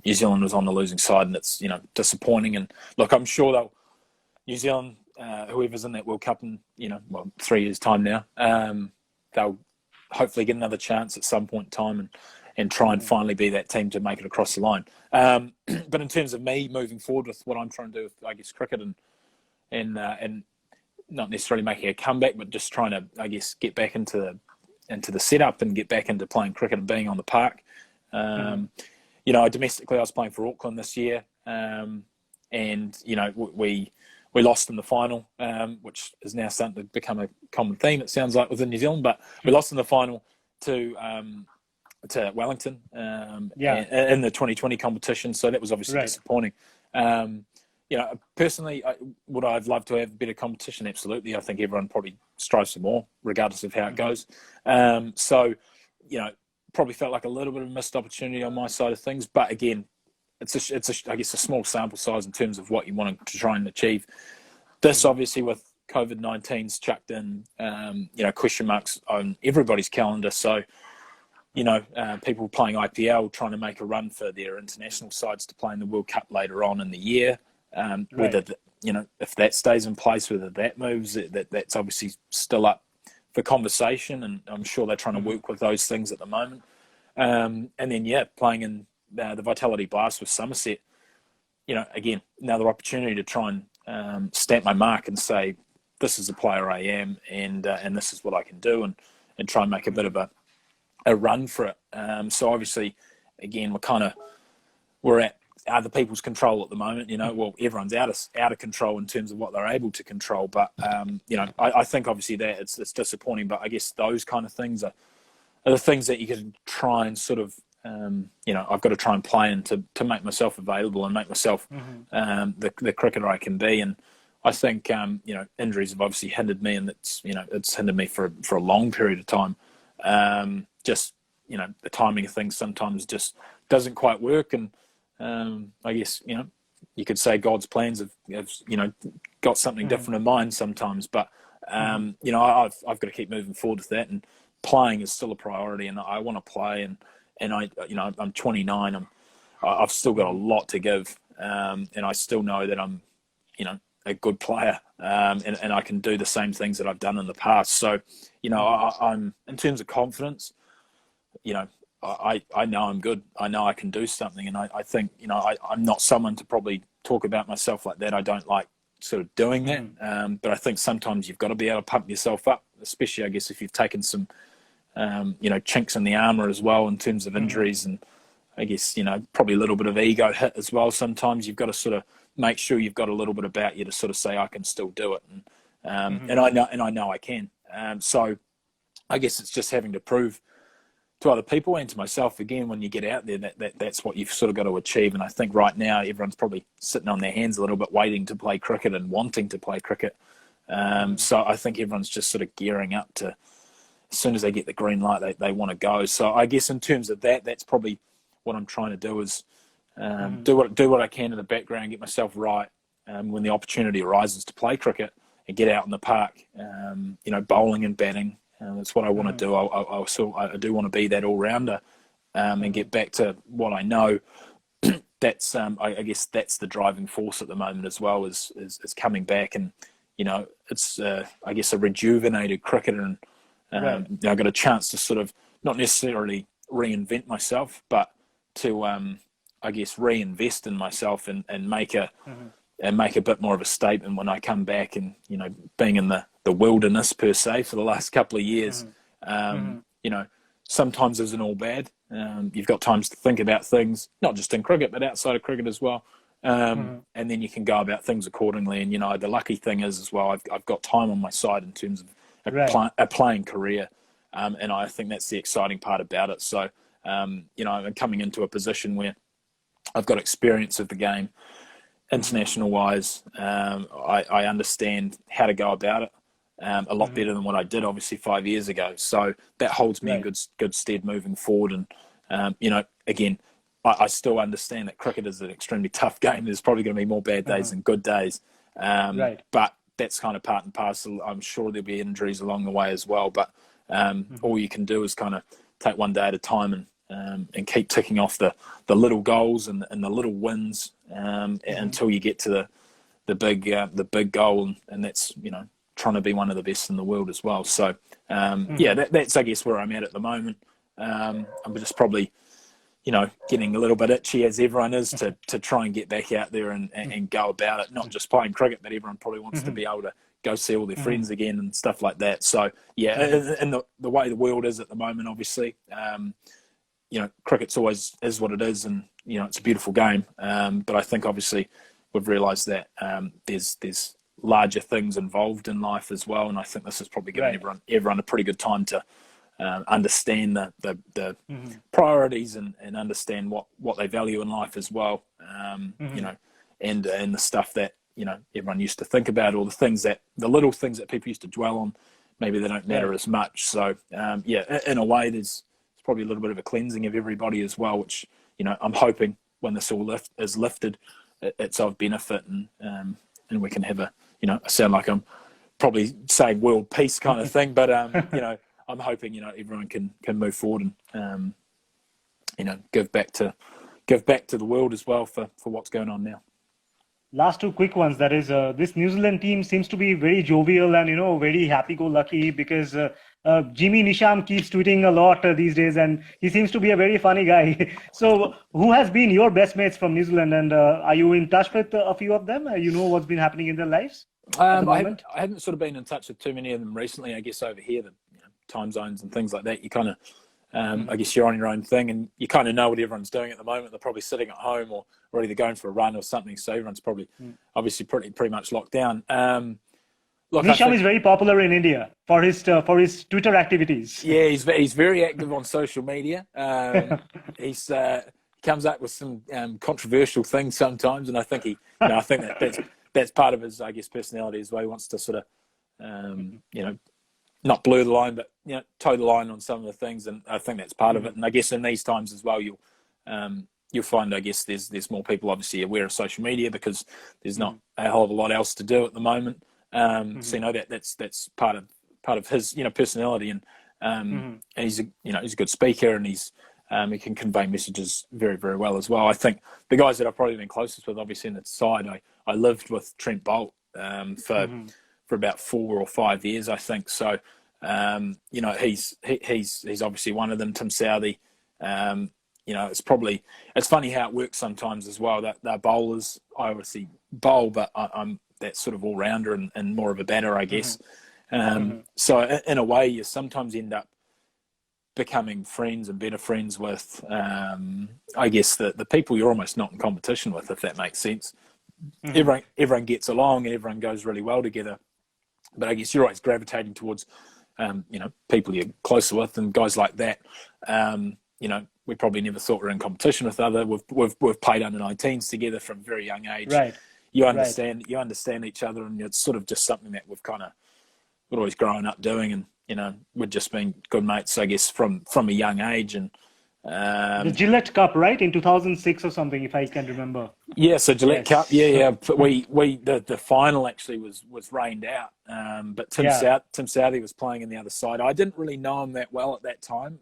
New Zealand was on the losing side, and it's disappointing. And look, I'm sure New Zealand, whoever's in that World Cup in 3 years' time now, they'll hopefully get another chance at some point in time and try and finally be that team to make it across the line. But in terms of me moving forward with what I'm trying to do with, I guess, cricket and not necessarily making a comeback, but just trying to, I guess, get back into the setup and get back into playing cricket and being on the park. Domestically, I was playing for Auckland this year, and we lost in the final, which is now starting to become a common theme, it sounds like, within New Zealand. But we lost in the final to Wellington in the 2020 competition, so that was obviously disappointing. Personally, would I've loved to have better competition? Absolutely. I think everyone probably strives for more, regardless of how it goes. Probably felt like a little bit of a missed opportunity on my side of things. But again, it's I guess a small sample size in terms of what you want to try and achieve. This obviously with COVID-19's chucked in, question marks on everybody's calendar. So, people playing IPL trying to make a run for their international sides to play in the World Cup later on in the year. Whether if that stays in place, whether that moves, that's obviously still up for conversation, and I'm sure they're trying to work with those things at the moment. And then playing in the Vitality Blast with Somerset, again, another opportunity to try and stamp my mark and say, this is the player I am, and this is what I can do, and try and make a bit of a run for it. So obviously, again, we're at other people's control at the moment. Well, everyone's out of control in terms of what they're able to control. But I think obviously that it's disappointing. But I guess those kind of things are the things that you can try and sort of I've got to try and play in to make myself available and make myself the cricketer I can be. And I think injuries have obviously hindered me, and it's hindered me for a long period of time. The timing of things sometimes just doesn't quite work, and I guess you could say God's plans have got something different in mind sometimes. But I've got to keep moving forward with that, and playing is still a priority, and I want to play, and I'm 29. I've still got a lot to give, and I still know that I'm a good player, and I can do the same things that I've done in the past. So I'm in terms of confidence, I know I'm good. I know I can do something, and I think I'm not someone to probably talk about myself like that. I don't like sort of doing that, but I think sometimes you've got to be able to pump yourself up, especially I guess if you've taken some chinks in the armour as well in terms of injuries, and I guess probably a little bit of ego hit as well. Sometimes you've got to sort of make sure you've got a little bit about you to sort of say I can still do it, and I know I can. So I guess it's just having to prove to other people and to myself again when you get out there that's what you've sort of got to achieve. And I think right now everyone's probably sitting on their hands a little bit, waiting to play cricket and wanting to play cricket. So I think everyone's just sort of gearing up to, as soon as they get the green light, they want to go. So I guess in terms of that's probably what I'm trying to do is do what I can in the background, get myself right when the opportunity arises to play cricket and get out in the park, bowling and batting. That's what I want to do. I do want to be that all-rounder and get back to what I know. that's I guess that's the driving force at the moment as well, is coming back. And it's I guess a rejuvenated cricketer, and Right. I got a chance to sort of not necessarily reinvent myself, but to I guess reinvest in myself, and make a bit more of a statement when I come back. And being in the wilderness per se for the last couple of years, sometimes isn't all bad. You've got times to think about things, not just in cricket but outside of cricket as well. And then you can go about things accordingly. And the lucky thing is as well, I've got time on my side in terms of a playing career, and I think that's the exciting part about it. So I'm coming into a position where I've got experience of the game, international wise. I understand how to go about it a lot better than what I did obviously 5 years ago. So that holds me in good stead moving forward. And again, I still understand that cricket is an extremely tough game. There's probably going to be more bad days than good days. But that's kind of part and parcel. I'm sure there'll be injuries along the way as well. But all you can do is kind of take one day at a time, and keep ticking off the little goals and the little wins until you get to the big goal, and that's trying to be one of the best in the world as well. So that's I guess where I'm at the moment. I'm just probably getting a little bit itchy, as everyone is, to try and get back out there and go about it. Not just playing cricket, but everyone probably wants to be able to go see all their friends again and stuff like that. So and the way the world is at the moment, obviously, cricket's always is what it is, and it's a beautiful game. But I think obviously we've realised that there's larger things involved in life as well, and I think this is probably giving everyone a pretty good time to understand the priorities and understand what they value in life as well. And the stuff that everyone used to think about, or the little things that people used to dwell on, maybe they don't matter as much. So in a way, there's probably a little bit of a cleansing of everybody as well, which I'm hoping when this all is lifted, it's of benefit, and we can have I sound like I'm probably saying world peace kind of thing, but I'm hoping everyone can move forward and give back to the world as well for what's going on now. Last two quick ones. That is, this New Zealand team seems to be very jovial and very happy-go-lucky, because Jimmy Nisham keeps tweeting a lot these days, and he seems to be a very funny guy. So, who has been your best mates from New Zealand, and are you in touch with a few of them? What's been happening in their lives at the moment? I haven't sort of been in touch with too many of them recently. I guess over here, the time zones and things like that, you kind of I guess you're on your own thing, and you kind of know what everyone's doing at the moment. They're probably sitting at home or either going for a run or something. So everyone's probably obviously pretty much locked down. Nisham is very popular in India for his Twitter activities. Yeah, he's very active on social media. He's comes up with some controversial things sometimes, and I think that's part of his, I guess, personality as well. He wants to sort of not blur the line, but toe the line on some of the things, and I think that's part of it. And I guess in these times as well, you'll find, I guess, there's more people obviously aware of social media, because there's not a hell of a lot else to do at the moment. So that's part of his personality, and he's a good speaker, and he can convey messages very, very well as well. I think the guys that I've probably been closest with, obviously, in the side, I lived with Trent Boult for about 4 or 5 years, I think. So, he's obviously one of them. Tim Southey, it's funny how it works sometimes as well. That they're bowlers. I obviously bowl, but I'm that sort of all rounder and more of a batter, I guess. So in a way, you sometimes end up becoming friends and better friends with, I guess, the people you're almost not in competition with, if that makes sense. Everyone gets along and everyone goes really well together. But I guess you're always gravitating towards, people you're closer with, and guys like that. We probably never thought we were in competition with other. We've played under 19s together from a very young age. Right. You understand each other, and it's sort of just something that we've always grown up doing, and we've just been good mates, I guess, from a young age. And the Gillette Cup, right, in 2006 or something, if I can remember. Yeah, so Gillette Cup, yeah. The final actually was rained out, but Tim Southey was playing in the other side. I didn't really know him that well at that time.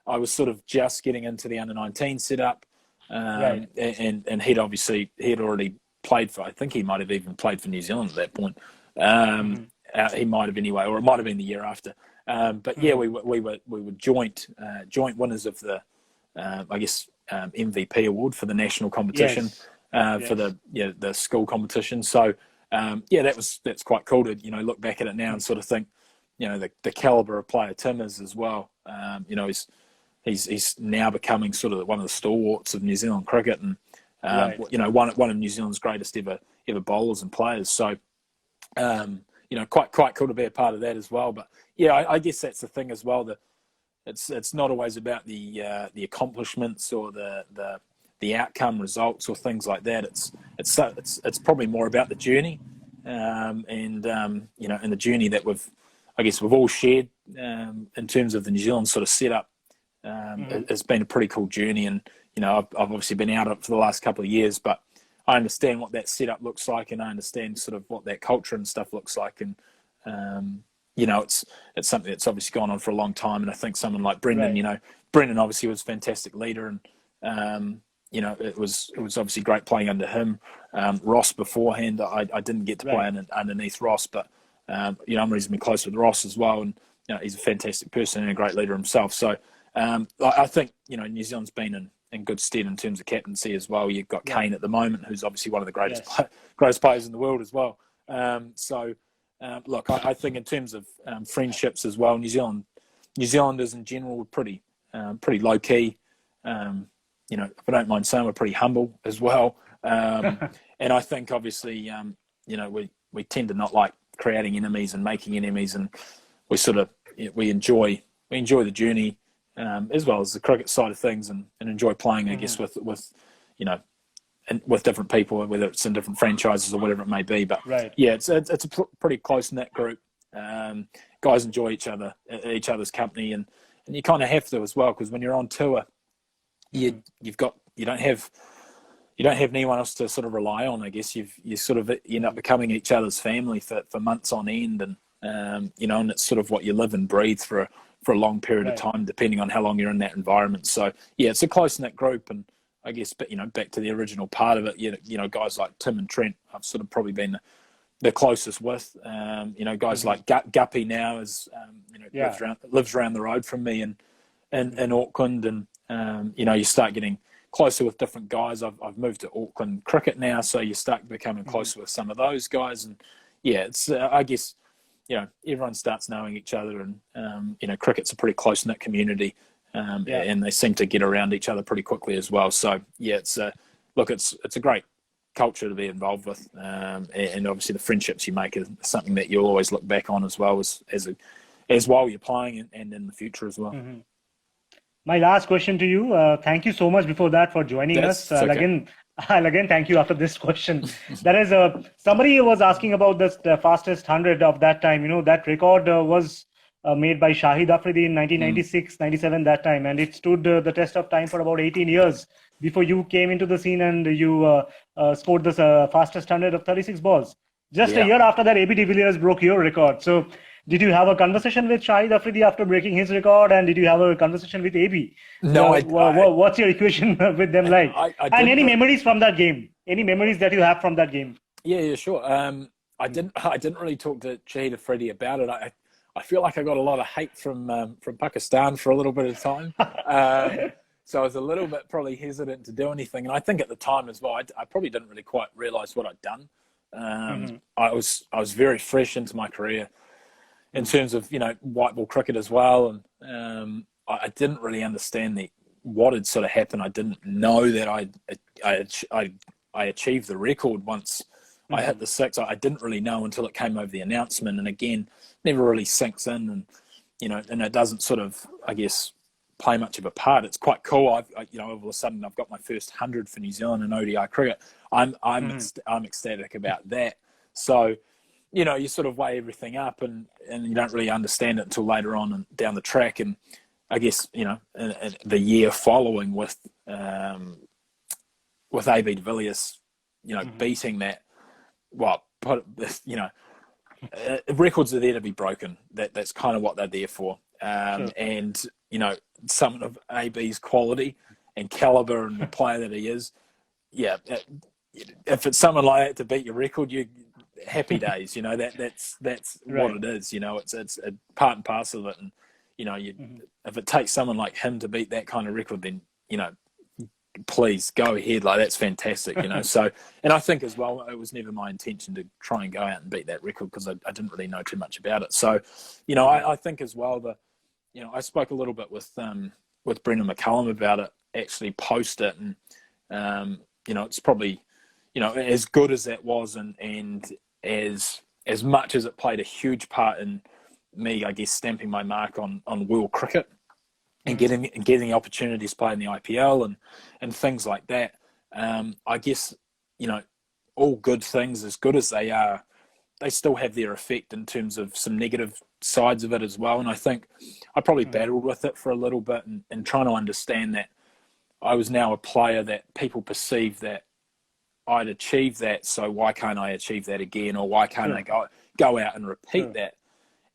I was sort of just getting into the under-19 setup. Right. And he'd already played for. I think he might have even played for New Zealand at that point. He might have anyway, or it might have been the year after. But yeah, we were joint winners of the MVP award for the national competition, for the school competition. So that's quite cool to look back at it now and sort of think the caliber of player Tim is as well. He's now becoming sort of one of the stalwarts of New Zealand cricket, and one of New Zealand's greatest ever bowlers and players. So quite cool to be a part of that as well. But yeah, I guess that's the thing as well, that it's not always about the accomplishments or the outcome results or things like that. It's probably more about the journey, and the journey that we've all shared in terms of the New Zealand sort of setup. It's been a pretty cool journey, and I've obviously been out of it for the last couple of years, but I understand what that setup looks like, and I understand sort of what that culture and stuff looks like, and it's something that's obviously gone on for a long time. And I think someone like Brendan, Brendan obviously was a fantastic leader, and it was obviously great playing under him. Ross beforehand, I didn't get to play underneath Ross, but I'm reasonably close with Ross as well, and he's a fantastic person and a great leader himself. So I think New Zealand's been in good stead in terms of captaincy as well. You've got Kane at the moment, who's obviously one of the greatest players in the world as well. Look, I think in terms of friendships as well, New Zealanders in general were pretty low key. If I don't mind saying, we're pretty humble as well. And I think obviously, we tend to not like creating enemies and making enemies, and we enjoy the journey. As well as the cricket side of things, and enjoy playing, I guess, with different people, whether it's in different franchises or whatever it may be. But it's a pretty close knit group. Guys enjoy each other's company, and you kind of have to as well, because when you're on tour, you don't have anyone else to sort of rely on. I guess you sort of end up becoming each other's family for months on end, and and it's sort of what you live and breathe for a long period of time, depending on how long you're in that environment. So yeah, it's a close-knit group, and I guess, but back to the original part of it, guys like Tim and Trent, I've sort of probably been the closest with. Guys like Guppy now lives around the road from me in Auckland, and you start getting closer with different guys. I've moved to Auckland cricket now, so you start becoming closer with some of those guys, and it's I guess. Everyone starts knowing each other, and cricket's a pretty close-knit community, and they seem to get around each other pretty quickly as well. So it's a great culture to be involved with, and obviously the friendships you make is something that you'll always look back on as well as while you're playing, and in the future as well. My last question to you. Thank you so much before that for joining us. Okay. I'll again thank you after this question. That is, somebody was asking about the fastest 100 of that time. That record was made by Shahid Afridi in 1996, 97 that time, and it stood the test of time for about 18 years before you came into the scene and you scored this fastest 100 of 36 balls. Just a year after that, AB de Villiers broke your record. So did you have a conversation with Shahid Afridi after breaking his record, and did you have a conversation with AB? No, what's your equation with them like? And any memories from that game? Any memories that you have from that game? Yeah, sure. I didn't really talk to Shahid Afridi about it. I feel like I got a lot of hate from Pakistan for a little bit of time. So I was a little bit probably hesitant to do anything. And I think at the time as well, I probably didn't really quite realise what I'd done. I was very fresh into my career in terms of white ball cricket as well, and I didn't really understand what had sort of happened. I didn't know that I achieved the record once I hit the six. I didn't really know until it came over the announcement, and again, never really sinks in, and and it doesn't sort of, I guess, play much of a part. It's quite cool. All of a sudden I've got my first 100 for New Zealand in ODI cricket. I'm ecstatic about that. So you sort of weigh everything up, and you don't really understand it until later on and down the track. And I guess in the year following with AB de Villiers, beating that. Well, records are there to be broken. That's kind of what they're there for. Sure. And someone of AB's quality, and caliber and the player that he is, yeah, if it's someone like that to beat your record, you happy days. You know, that's what it is. You know, it's a part and parcel of it. And you know, if it takes someone like him to beat that kind of record, then you know, please go ahead. Like, that's fantastic. You know, so, and I think as well, it was never my intention to try and go out and beat that record because I didn't really know too much about it. So, you know, I think as well you know, I spoke a little bit with Brendan McCullum about it actually post it, and you know, it's probably, you know, as good as that was, and as much as it played a huge part in me, I guess, stamping my mark on world cricket and getting the opportunities to play in the IPL and things like that. I guess, you know, all good things, as good as they are, they still have their effect in terms of some negative sides of it as well. And I think I probably battled with it for a little bit and trying to understand that I was now a player that people perceive that I'd achieved that, so why can't I achieve that again, or why can't I go out and repeat that?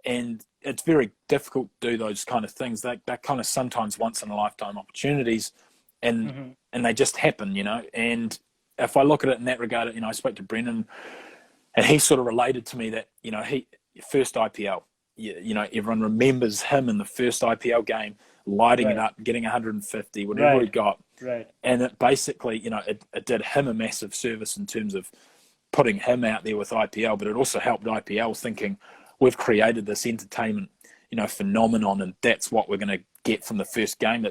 And it's very difficult to do those kind of things. They're kind of sometimes once in a lifetime opportunities, and they just happen, you know. And if I look at it in that regard, you know, I spoke to Brendan, and he sort of related to me that, you know, first IPL, you know, everyone remembers him in the first IPL game, lighting it up, getting 150, whatever he got. Right. And it basically, you know, it did him a massive service in terms of putting him out there with IPL, but it also helped IPL thinking, we've created this entertainment, you know, phenomenon, and that's what we're going to get from the first game.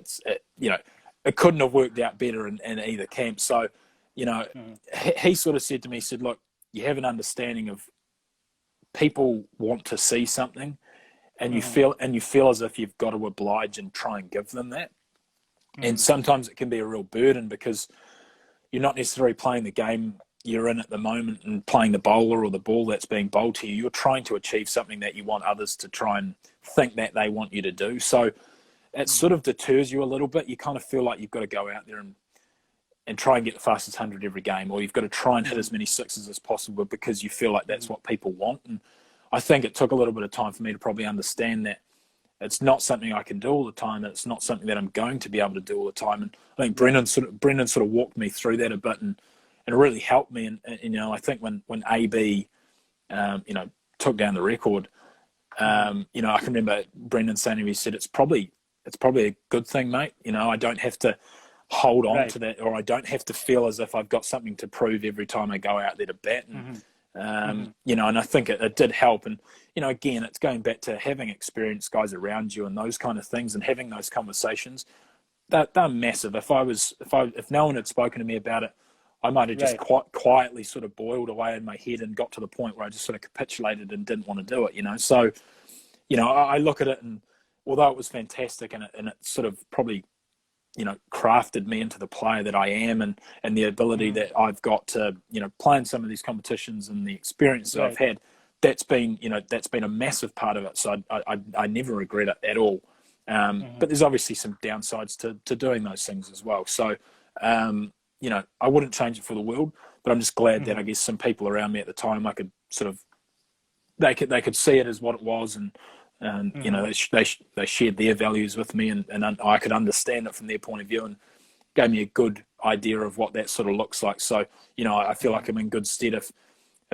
You know, it couldn't have worked out better in either camp. So, you know, he sort of said to me, he said, look, you have an understanding of people want to see something, and you feel as if you've got to oblige and try and give them that. And sometimes it can be a real burden because you're not necessarily playing the game you're in at the moment and playing the bowler or the ball that's being bowled to you. You're trying to achieve something that you want others to try and think that they want you to do. So it sort of deters you a little bit. You kind of feel like you've got to go out there and try and get the fastest 100 every game, or you've got to try and hit as many sixes as possible because you feel like that's what people want. And I think it took a little bit of time for me to probably understand that it's not something I can do all the time, and it's not something that I'm going to be able to do all the time. And I think Brendan sort of walked me through that a bit, and it really helped me. And you know, I think when AB, you know, took down the record, you know, I can remember Brendan saying to me, he said, it's probably a good thing, mate. You know, I don't have to hold on to that, or I don't have to feel as if I've got something to prove every time I go out there to bat. And, you know, and I think it did help. And, you know, again, it's going back to having experienced guys around you and those kind of things, and having those conversations. They're massive. If no one had spoken to me about it, I might have just quietly sort of boiled away in my head and got to the point where I just sort of capitulated and didn't want to do it, you know. So, you know, I look at it, and although it was fantastic, and it sort of probably, you know, crafted me into the player that I am, and the ability that I've got to, you know, play in some of these competitions and the experience that I've had, that's been a massive part of it. So I never regret it at all. But there's obviously some downsides to doing those things as well. So, you know, I wouldn't change it for the world, but I'm just glad that I guess some people around me at the time, I could sort of, they could see it as what it was, and you know, they shared their values with me, and I could understand it from their point of view, and gave me a good idea of what that sort of looks like. So, you know, I feel like I'm in good stead if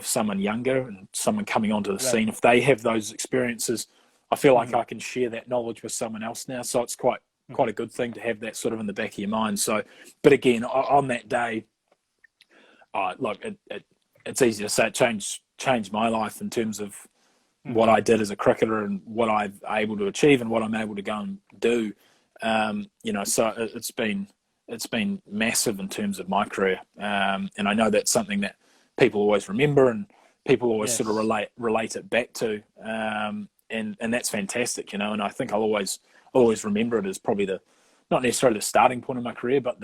someone younger and someone coming onto the scene, if they have those experiences, I feel like I can share that knowledge with someone else now. So it's quite a good thing to have that sort of in the back of your mind. So, but again, on that day, look, it's easy to say it changed my life in terms of what I did as a cricketer and what I'm able to achieve and what I'm able to go and do. You know, so it's been massive in terms of my career. And I know that's something that people always remember, and people always sort of relate it back to. And that's fantastic, you know, and I think I'll always remember it as probably not necessarily the starting point of my career, but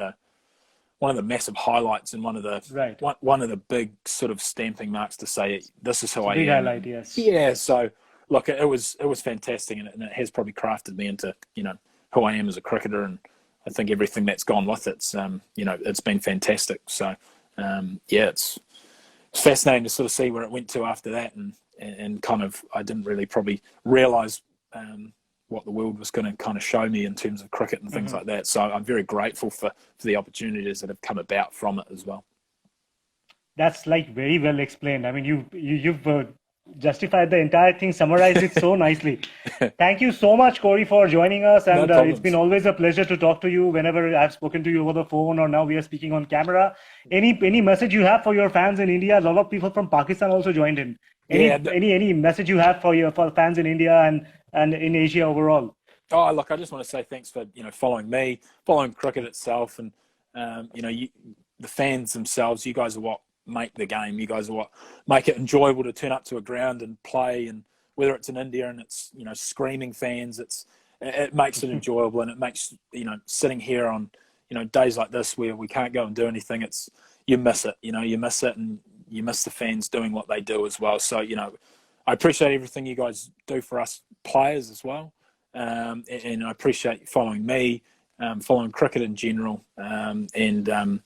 one of the massive highlights, and one of the big sort of stamping marks to say, this is who I am. Big highlight, yes. Yeah. So look, it was fantastic, and it has probably crafted me into, you know, who I am as a cricketer, and I think everything that's gone with it's, you know, it's been fantastic. So, yeah, it's fascinating to sort of see where it went to after that, and kind of, I didn't really probably realise what the world was going to kind of show me in terms of cricket and things like that. So I'm very grateful for the opportunities that have come about from it as well. That's like very well explained. I mean, you've justified the entire thing, summarized it so nicely. Thank you so much, Corey, for joining us. And it's been always a pleasure to talk to you whenever I've spoken to you over the phone, or now we are speaking on camera. Any message you have for your fans in India? A lot of people from Pakistan also joined in. Any message you have for fans in India and in Asia overall? Oh, look, I just want to say thanks for following me, following cricket itself, and the fans themselves. You guys are what make the game. You guys are what make it enjoyable to turn up to a ground and play. And whether it's in India and it's screaming fans, it makes it enjoyable, and it makes sitting here on days like this where we can't go and do anything. You miss it. You miss it, and you miss the fans doing what they do as well. So I appreciate everything you guys do for us players as well, and I appreciate you following me, following cricket in general, and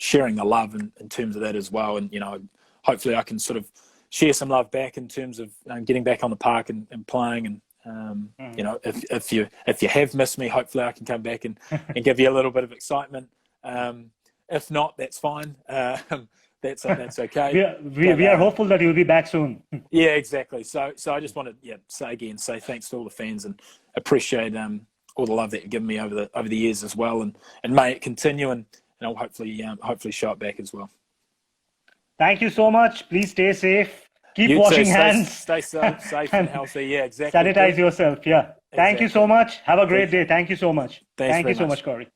sharing the love in terms of that as well. And hopefully I can sort of share some love back in terms of getting back on the park and playing. And if you have missed me, hopefully I can come back and give you a little bit of excitement. If not, that's fine. That's okay. We are hopeful that you'll be back soon. Yeah, exactly. So I just want to say thanks to all the fans, and appreciate all the love that you've given me over the years as well, and may it continue, and I'll hopefully show it back as well. Thank you so much. Please stay safe. Keep washing hands. Stay safe and healthy. Yeah, exactly. Sanitize yourself. Yeah. Thank you so much. Have a great day. Thank you so much. Thank you so much, Corey.